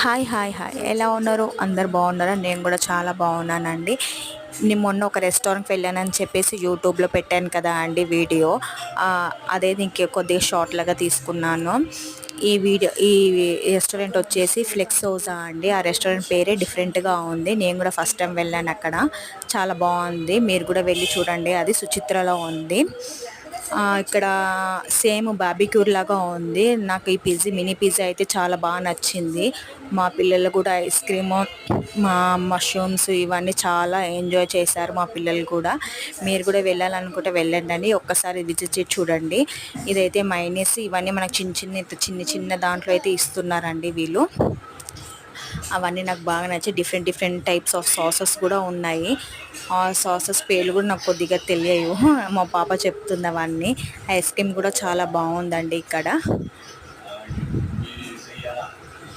Hi hi hi ఎలా ఉన్నారు? అందరు బాగున్నారా? నేను కూడా చాలా బాగున్నానండి. నేను మొన్న ఒక రెస్టారెంట్కి వెళ్ళానని చెప్పేసి యూట్యూబ్లో పెట్టాను కదా అండి వీడియో. అదే ఇంక కొద్దిగా షార్ట్ లాగా తీసుకున్నాను. ఈ రెస్టారెంట్ వచ్చేసి ఫ్లెక్సోజా అండి. ఆ రెస్టారెంట్ పేరే డిఫరెంట్గా ఉంది. నేను కూడా ఫస్ట్ టైం వెళ్ళాను అక్కడ. చాలా బాగుంది, మీరు కూడా వెళ్ళి చూడండి. అది సుచిత్రలో ఉంది. ఇక్కడ సేమ్ బార్బిక్యూర్ లాగా ఉంది. నాకు ఈ మినీ పిజ్జా అయితే చాలా బాగా నచ్చింది. మా పిల్లలు కూడా ఐస్ క్రీము, మా మష్రూమ్స్ ఇవన్నీ చాలా ఎంజాయ్ చేశారు మా పిల్లలు కూడా. మీరు కూడా వెళ్ళాలనుకుంటే వెళ్ళండి, ఒక్కసారి విజిట్ చేసి చూడండి. ఇదైతే మైనీస్ ఇవన్నీ మనకు చిన్న చిన్న దాంట్లో అయితే ఇస్తున్నారండి వీళ్ళు. అవన్నీ నాకు బాగా నచ్చి different different types of sauces కూడా ఉన్నాయి. ఆ సాసెస్ పేర్లు కూడా నాకు కొద్దిగా తెలియవు, మా పాప చెప్తుంది అవన్నీ. ఐస్ క్రీమ్ కూడా చాలా బాగుందండి ఇక్కడ.